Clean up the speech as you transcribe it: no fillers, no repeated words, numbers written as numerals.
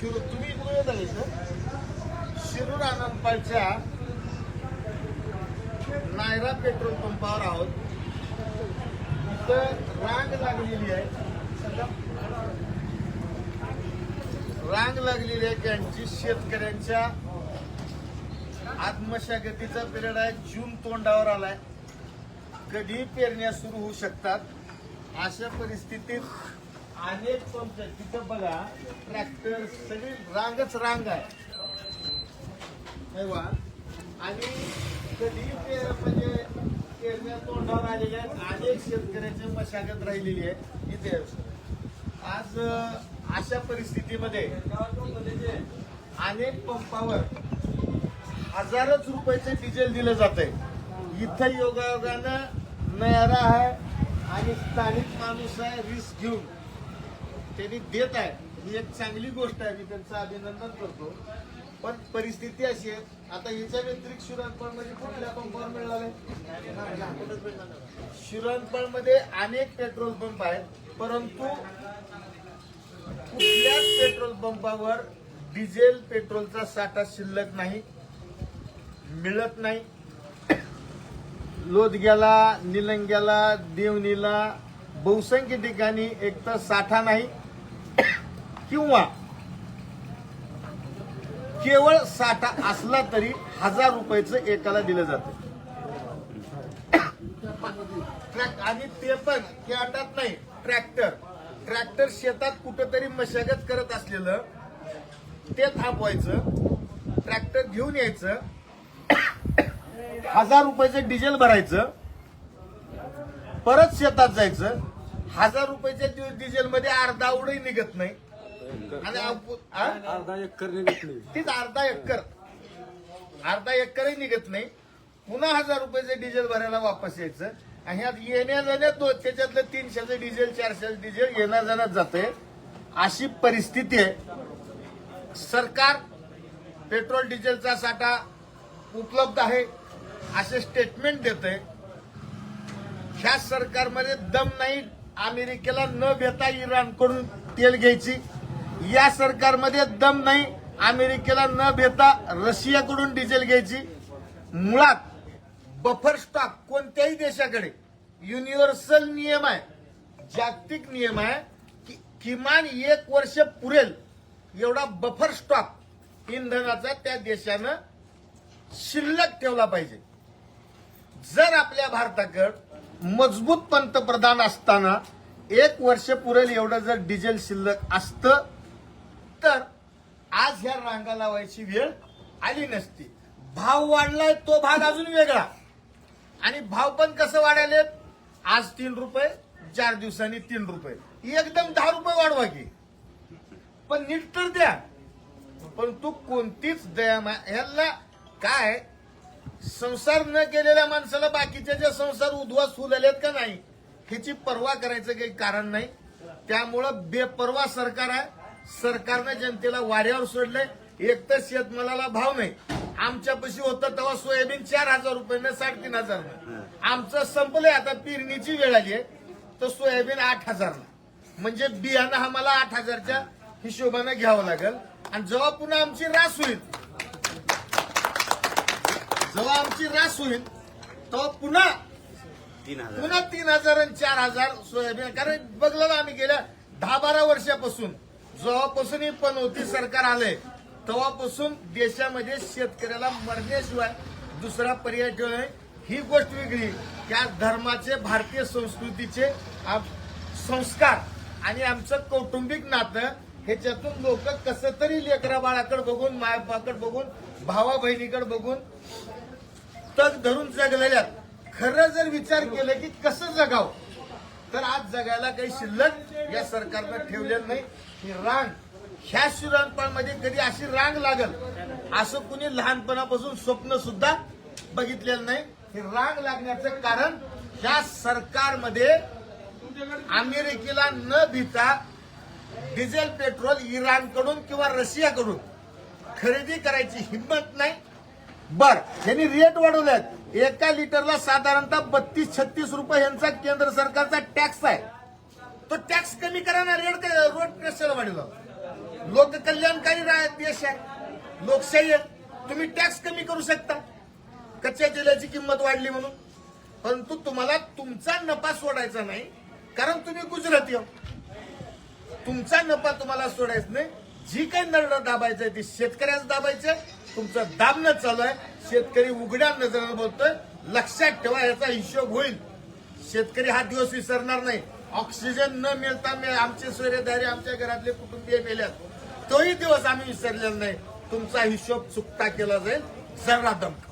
शिरूर तुम्ही इकडे येत आहे सर शिरूर आनंदपालच्या नायरा पेट्रोल पंपावर आहोत. इथं रांग लागलेली आहे. रांग लागलेली आहे त्यांची शेतकऱ्यांच्या आत्मशागतीचा पिरियड आहे. जून तोंडावर आलाय. कधी पेरण्या सुरू होऊ शकतात. अशा परिस्थितीत अनेक पंप तिथं बघा ट्रॅक्टर सगळी रांगच रांग आहे आणि कधी म्हणजे पेरण्या तोंडावर आलेल्या आहेत. अनेक शेतकऱ्यांची मशागत राहिलेली आहे इथे. आज अशा परिस्थितीमध्ये अनेक पंपावर हजारोच रुपयाचं डिझेल दिलं जात आहे. इथं योगायोगानं नयारा आहे आणि स्थानिक माणूस आहे. रिस्क घेऊन त्यांनी देत आहे. ही एक चांगली गोष्ट आहे. मी त्यांचं अभिनंदन करतो. पण परिस्थिती अशी आहे आता याच्या व्यतिरिक्त शिरणपळमध्ये कुठल्या पंपावर मिळाले? शिरणपळमध्ये अनेक पेट्रोल पंप आहेत परंतु कुठल्याच पेट्रोल पंपावर डिझेल पेट्रोलचा साठा शिल्लक नाही, मिळत नाही. लोदग्याला, निलंग्याला, देवणीला बहुसंख्य ठिकाणी एक तर साठा नाही किंवा केवळ साठा असला तरी 1000 रुपयाचं एकाला दिलं जातं. आणि ते पण कॅटात नाही. ट्रॅक्टर शेतात कुठेतरी मशागत करत असलेलं ते थांबवायचं, ट्रॅक्टर घेऊन यायचं, 1000 रुपयाचं डिझेल भरायचं, परत शेतात जायचं. 1000 रुपयाच्या डिझेल मध्ये अर्धा उडही निघत नाही आणि अर्धा एकर निघत नाही. तीच अर्धा एकरही निघत नाही. पुन्हा 1000 रुपयाचं डिझेल भरायला वापस यायचं आणि ह्यात येण्या जाण्यात त्याच्यातलं 300चं डिझेल 400चं डिझेल येण्या जाण्यात जाते. अशी परिस्थिती आहे. सरकार पेट्रोल डिझेलचा साठा उपलब्ध आहे असे स्टेटमेंट देते. ह्या सरकारमध्ये दम नाही अमेरिकेला न भेटा इराणकडून तेल घ्यायची. या सरकारमध्ये दम नाही अमेरिकेला न भेटा रशियाकडून डिझेल घ्यायची. मुळात बफर स्टॉक कोणत्याही देशाकडे युनिव्हर्सल नियम आहे, जागतिक नियम आहे की किमान 1 वर्ष पुरेल एवढा बफर स्टॉक इंधनाचा त्या देशानं शिल्लक ठेवला पाहिजे. जर आपल्या भारताकडे मजबूत पंतप्रधान असताना 1 वर्ष पुरेल एवढं जर डिझेल शिल्लक असतं तर आज ह्या रांगा लावायची वेळ आली नसती. भाव वाढलाय तो भाग अजून वेगळा आणि भाव पण कसं वाढायले. आज 3 रुपये, 4 दिवसांनी 3 रुपये, एकदम 10 रुपये वाढवा की. पण नीट तर द्या. पण तू कोणतीच दया ह्याला काय संसार न केलेल्या माणसाला बाकीचे जे संसार उद्ध्वस्त होऊ लागलेत का नाही ह्याची पर्वा करायचं काही कारण नाही. त्यामुळं बेपर्वा सरकार आहे. सरकारनं जनतेला वाऱ्यावर सोडलंय. एक तर शेतमालाला भाव नाही. आमच्यापाशी होतं तेव्हा सोयाबीन 4000 रुपये 3500. आमचं संपलंय आता. पेरणीची वेळ आली आहे तर सोयाबीन 8000. म्हणजे बियाणं आम्हाला 8000च्या हिशोबानं घ्यावं लागेल. आणि जेव्हा पुन्हा आमची रास होईल तेव्हा पुन्हा 3000 आणि 4000 सोयाबीन. कारण बघलं ना आम्ही गेल्या 10-12 वर्षापासून जेव्हापासून ही पनौती सरकार आलंय तेव्हापासून देशामध्ये शेतकऱ्याला मरण्याशिवाय दुसरा पर्याय ठेवला नाही. ही गोष्ट वेगळी. त्या धर्माचे, भारतीय संस्कृतीचे संस्कार आणि आमचं कौटुंबिक नातं ह्याच्यातून लोक कसं तरी लेकरा बाळाकडे बघून, मायबापाकडे बघून, भावा बहिणीकडे बघून तग धरून जगलेल्या. खरं जर विचार केला की कसं जगावं तर आज जगायला काही शिल्लक या सरकारनं ठेवलेलं नाही. ही रांग ह्या शिरणपळमध्ये कधी अशी रांग लागल असं कुणी लहानपणापासून स्वप्न सुद्धा बघितलेलं नाही. ही रांग लागण्याचं कारण ह्या सरकारमध्ये अमेरिकेला न भिता डिझेल पेट्रोल इराणकडून किंवा रशियाकडून खरेदी करायची हिंमत नाही. बर यांनी रेट वाढवल्यात. 1 लिटरला साधारणतः 32-36 रुपये यांचा केंद्र सरकारचा टॅक्स आहे. तो टॅक्स कमी करा ना. रोड कशाला वाढवला? लोककल्याणकारी देश आहे, लोकशाही आहे. तुम्ही टॅक्स कमी करू शकता कच्च्या तेलाची किंमत वाढली म्हणून, परंतु तुम्हाला तुमचा नफा सोडायचा नाही, कारण तुम्ही गुजराती हो. तुमचा नफा तुम्हाला सोडायचा नाही. जी काही नरडं दाबायचंय ती शेतकऱ्याच दाबायचंय. तुमचं दाबणं चालू आहे. शेतकरी उघड्या नजरेनं बोलतोय. लक्षात ठेवा, याचा हिशोब होईल. शेतकरी हा दिवस विसरणार नाही. ऑक्सिजन न मिळता आमचे सोयरेदारी, आमच्या घरातले कुटुंबीय मेल्यात, तोही दिवस आम्ही विसरलेला नाही. तुमचा हिशोब चुकता केला जाईल. जरा दमका.